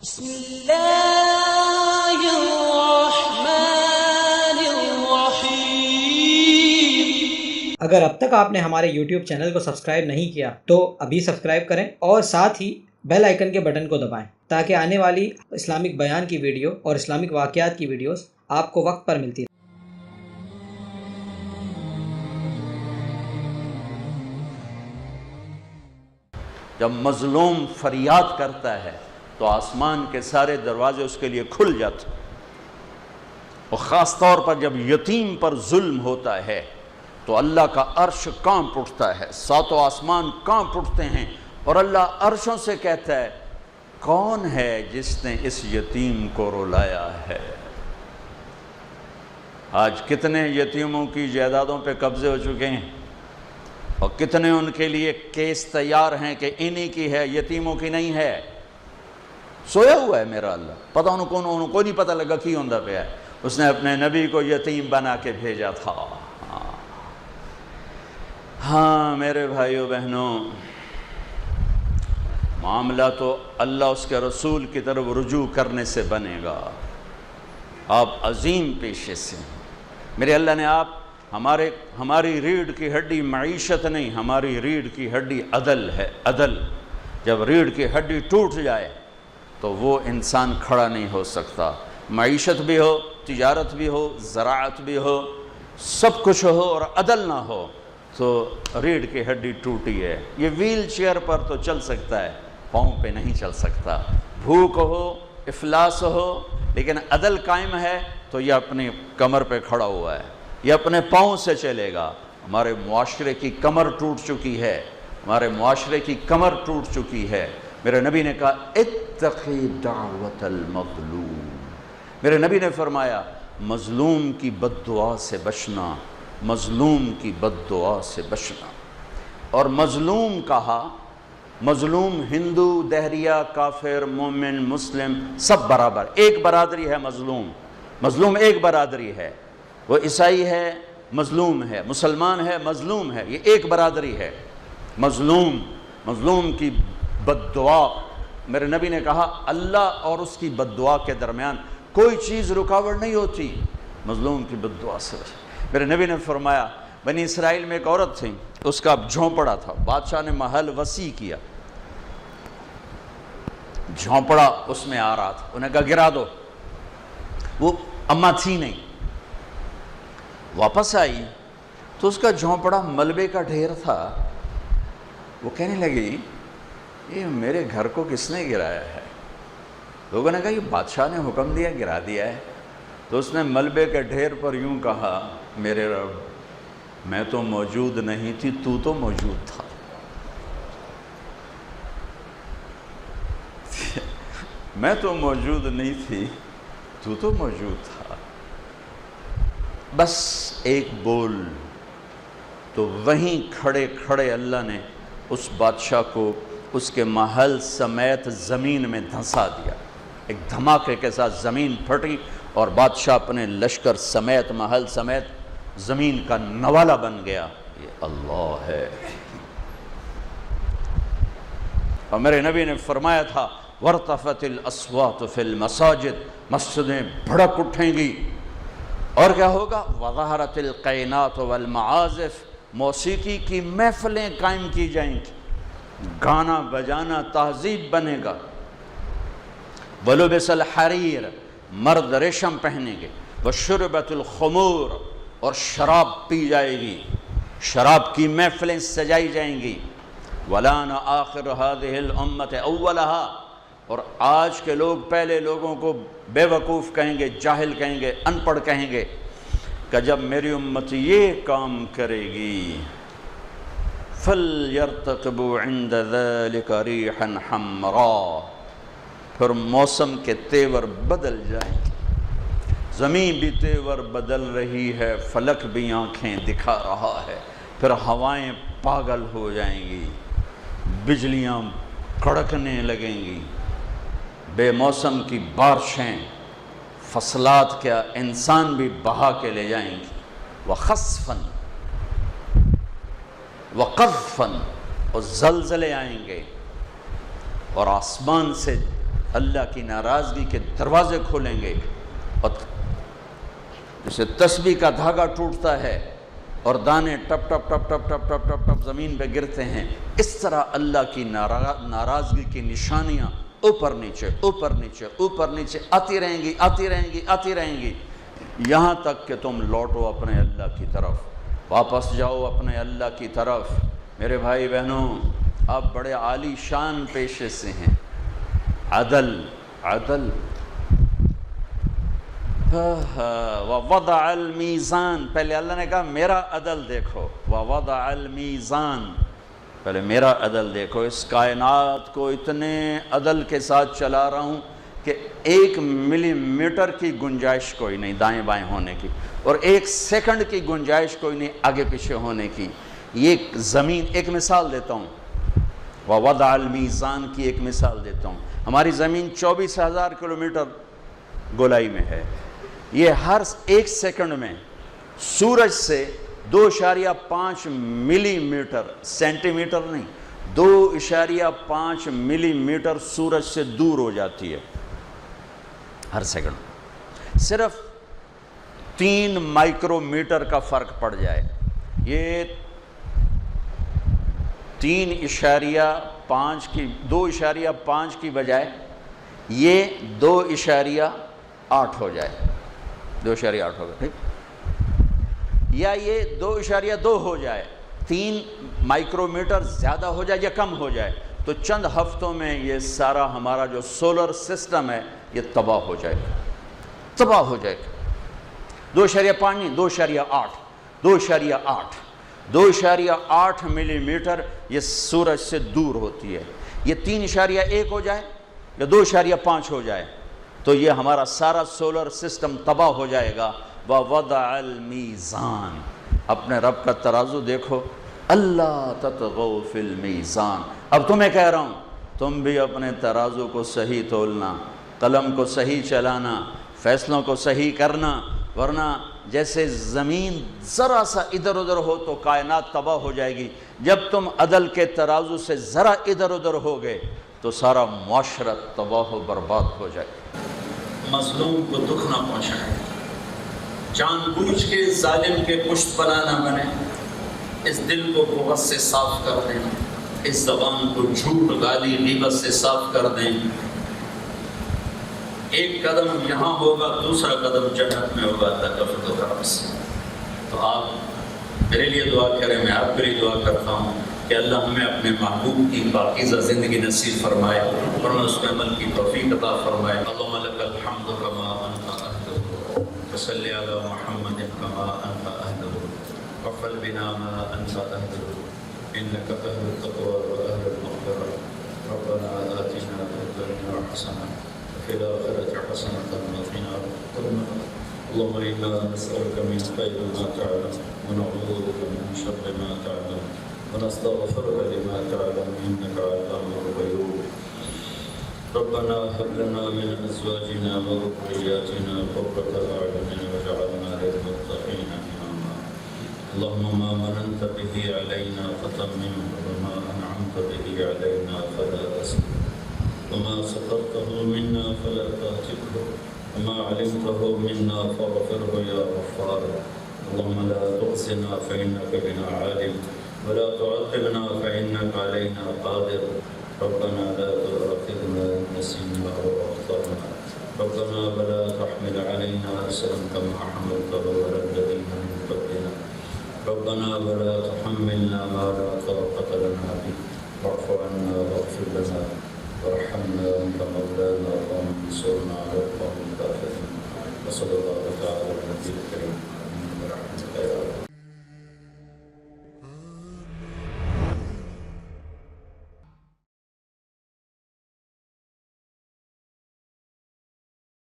بسم اللہ الرحمن الرحیم۔ اگر اب تک آپ نے ہمارے YouTube چینل کو سبسکرائب نہیں کیا تو ابھی سبسکرائب کریں اور ساتھ ہی بیل آئیکن کے بٹن کو دبائیں تاکہ آنے والی اسلامک بیان کی ویڈیو اور اسلامک واقعات کی ویڈیوز آپ کو وقت پر ملتی رہیں۔ جب مظلوم فریاد کرتا ہے تو آسمان کے سارے دروازے اس کے لیے کھل جاتے ہیں، اور خاص طور پر جب یتیم پر ظلم ہوتا ہے تو اللہ کا عرش کانپ اٹھتا ہے، ساتوں آسمان کانپ اٹھتے ہیں، اور اللہ عرشوں سے کہتا ہے کون ہے جس نے اس یتیم کو رلایا ہے۔ آج کتنے یتیموں کی جائیدادوں پہ قبضے ہو چکے ہیں، اور کتنے ان کے لیے کیس تیار ہیں کہ انہی کی ہے، یتیموں کی نہیں ہے۔ سویا ہوا ہے میرا اللہ، پتہ انہوں کو نہیں پتہ لگا کی ہوندہ پہ ہے، اس نے اپنے نبی کو یتیم بنا کے بھیجا تھا۔ ہاں میرے بھائیو بہنوں، معاملہ تو اللہ اس کے رسول کی طرف رجوع کرنے سے بنے گا۔ آپ عظیم پیشے سے، میرے اللہ نے ہماری ریڑھ کی ہڈی معیشت نہیں، ہماری ریڑھ کی ہڈی عدل ہے، عدل۔ جب ریڑھ کی ہڈی ٹوٹ جائے تو وہ انسان کھڑا نہیں ہو سکتا۔ معیشت بھی ہو، تجارت بھی ہو، زراعت بھی ہو، سب کچھ ہو اور عدل نہ ہو تو ریڑھ کی ہڈی ٹوٹی ہے۔ یہ ویل چیئر پر تو چل سکتا ہے، پاؤں پہ نہیں چل سکتا۔ بھوک ہو، افلاس ہو، لیکن عدل قائم ہے تو یہ اپنی کمر پہ کھڑا ہوا ہے، یہ اپنے پاؤں سے چلے گا۔ ہمارے معاشرے کی کمر ٹوٹ چکی ہے، ہمارے معاشرے کی کمر ٹوٹ چکی ہے۔ میرے نبی نے کہا اتقی دعوت المظلوم، میرے نبی نے فرمایا مظلوم کی بد دعا سے بچنا، مظلوم کی بد دعا سے بچنا۔ اور مظلوم کہا، مظلوم ہندو، دہریہ، کافر، مومن، مسلم سب برابر، ایک برادری ہے۔ مظلوم ایک برادری ہے، وہ عیسائی ہے مظلوم ہے، مسلمان ہے مظلوم ہے، یہ ایک برادری ہے۔ مظلوم کی بد دعا، میرے نبی نے کہا اللہ اور اس کی بد دعا کے درمیان کوئی چیز رکاوٹ نہیں ہوتی، مظلوم کی بد دعا سے۔ میرے نبی نے فرمایا بنی اسرائیل میں ایک عورت تھی، اس کا جھونپڑا تھا، بادشاہ نے محل وسیع کیا، جھونپڑا اس میں آ رہا تھا، انہیں کہا گرا دو، وہ اماں تھی نہیں، واپس آئی تو اس کا جھونپڑا ملبے کا ڈھیر تھا۔ وہ کہنے لگی یہ میرے گھر کو کس نے گرایا ہے؟ لوگوں نے کہا یہ بادشاہ نے حکم دیا گرا دیا ہے۔ تو اس نے ملبے کے ڈھیر پر یوں کہا میرے رب میں تو موجود نہیں تھی، تو موجود تھا۔ میں تو موجود نہیں تھی، تو موجود تھا۔ بس ایک بول، تو وہیں کھڑے کھڑے اللہ نے اس بادشاہ کو اس کے محل سمیت زمین میں دھنسا دیا۔ ایک دھماکے کے ساتھ زمین پھٹی اور بادشاہ اپنے لشکر سمیت محل سمیت زمین کا نوالا بن گیا۔ یہ اللہ ہے۔ اور میرے نبی نے فرمایا تھا وَارْتَفَتِ الْأَصْوَاتُ فِي الْمَسَاجِدِ، مسجدیں بھڑک اٹھیں گی، اور کیا ہوگا وَظَهَرَتِ الْقَيْنَاتُ وَالْمَعَازِفِ، موسیقی کی محفلیں قائم کی جائیں گی، گانا بجانا تہذیب بنے گا۔ وَلُبِسَ الْحَرِيرِ، مرد ریشم پہنیں گے۔ وَشُرِبَتِ الْخُمُورِ، اور شراب پی جائے گی، شراب کی محفلیں سجائی جائیں گی۔ وَلَانَ آخِرُ هَذِهِ الْأُمَّةِ أَوَّلَهَا، اور آج کے لوگ پہلے لوگوں کو بے وقوف کہیں گے، جاہل کہیں گے، ان پڑھ کہیں گے کہ جب میری امت یہ کام کرے گی فَلْيَرْتَقِبُوا عِنْدَ ذَلِكَ رِيحًا حَمْرَا، پھر موسم کے تیور بدل جائیں گے، زمین بھی تیور بدل رہی ہے، فلک بھی آنکھیں دکھا رہا ہے، پھر ہوائیں پاگل ہو جائیں گی، بجلیاں کڑکنے لگیں گی، بے موسم کی بارشیں، فصلات کیا انسان بھی بہا کے لے جائیں گی۔ وَخَسْفًا وَقَذْفًا، اور زلزلے آئیں گے، اور آسمان سے اللہ کی ناراضگی کے دروازے کھولیں گے، اور جسے تسبیح کا دھاگا ٹوٹتا ہے اور دانے ٹپ ٹپ ٹپ ٹپ ٹپ ٹپ ٹپ ٹپ زمین پہ گرتے ہیں، اس طرح اللہ کی ناراضگی کی نشانیاں اوپر نیچے اوپر نیچے اوپر نیچے آتی رہیں گی آتی رہیں گی آتی رہیں گی، یہاں تک کہ تم لوٹو اپنے اللہ کی طرف، واپس جاؤ اپنے اللہ کی طرف۔ میرے بھائی بہنوں، آپ بڑے عالی شان پیشے سے ہیں، عدل عدل، وَوَضَعَ الْمِيزَانَ، پہلے اللہ نے کہا میرا عدل دیکھو، وَوَضَعَ الْمِيزَانَ، پہلے میرا عدل دیکھو۔ اس کائنات کو اتنے عدل کے ساتھ چلا رہا ہوں کہ 1 ملی میٹر کی گنجائش کوئی نہیں دائیں بائیں ہونے کی، اور 1 سیکنڈ کی گنجائش کوئی نہیں آگے پیچھے ہونے کی۔ یہ زمین، ایک مثال دیتا ہوں، وَوَضَعَ الْمِيزَانَ کی ایک مثال دیتا ہوں۔ ہماری زمین 24,000 کلومیٹر گولائی میں ہے، یہ ہر 1 سیکنڈ میں سورج سے 2.5 ملی میٹر، سینٹی میٹر نہیں، 2.5 ملی میٹر سورج سے دور ہو جاتی ہے ہر سیکنڈ۔ صرف 3 مائکرو میٹر کا فرق پڑ جائے، یہ 2.5 کی بجائے یہ 2.8 ہو جائے، 2.8 ہوگا، ٹھیک، یا یہ 2.2 ہو جائے، 3 مائکرو میٹر زیادہ ہو جائے یا کم ہو جائے، تو چند ہفتوں میں یہ سارا ہمارا جو سولر سسٹم ہے یہ تباہ ہو جائے گا، تباہ ہو جائے گا۔ 2.5 نہیں، 2.8 2.8 ملی میٹر یہ سورج سے دور ہوتی ہے۔ یہ 3.1 ہو جائے یا 2.5 ہو جائے تو یہ ہمارا سارا سولر سسٹم تباہ ہو جائے گا۔ وَوَضَعَ الْمِيزَانَ، اپنے رب کا ترازو دیکھو، اللہ تطغوا فی المیزان۔ اب تمہیں کہہ رہا ہوں، تم بھی اپنے ترازو کو صحیح تولنا، قلم کو صحیح چلانا، فیصلوں کو صحیح کرنا، ورنہ جیسے زمین ذرا سا ادھر ادھر ہو تو کائنات تباہ ہو جائے گی، جب تم عدل کے ترازو سے ذرا ادھر ادھر ہو گئے تو سارا معاشرت تباہ و برباد ہو جائے۔ مظلوم کو دکھ نہ پہنچائے، جان بوجھ کے ظالم کے پشت پناہ نہ بنے، اس دل کو بغض سے صاف کر دیں، اس زبان کو جھوٹ گالی غیبت سے صاف کر دیں۔ ایک قدم یہاں ہوگا، دوسرا قدم جنت میں ہوگا اللہ کا فضل و کرم سے۔ تو آپ میرے لیے دعا کریں، میں آپ کے لیے دعا کرتا ہوں کہ اللہ ہمیں اپنے محبوب کی پاکیزہ زندگی نصیب فرمائے اور ہمیں اس پہ عمل کی توفیق عطا فرمائے۔ اللہم لک الحمد کما انت اہلہ، وصلی علی محمد کما انت اہلہ، وافعل بنا ما انت اہلہ، انک اہل التقوی واہل المغفرہ۔ ربنا آتنا فی الدنیا حسنہ وفی الآخرة حسنة وقنا عذاب النار۔ اللهم إنا نسألك من خير ما تعلم ونعوذ بك من شر ما تعلم ونستغفرك لما تعلم إنك علام الغيوب۔ ربنا هب لنا من أزواجنا وذرياتنا قرة أعين واجعلنا للمتقين إماما۔ اللهم ما مننت به علينا فتممه وما أنعمت به علينا فلا أسلم، وما سترته منا فلا تهتكه، وما علمته منا فاغفره يا غفار۔ اللهم لا تخزنا فإنك بنا عالم، ولا تعذبنا فإنك علينا قادر۔ ربنا لا تؤاخذنا إن نسينا أو أخطأنا، ربنا ولا تحمل علينا إصرا كما حملته على الذين من قبلنا، ربنا ولا تحملنا ما لا طاقة لنا به، واعف عنا واغفر لنا وارحمنا أنت مولانا وانصرنا على القوم الكافرين۔ وصلى الله تعالى على النبي الكريم۔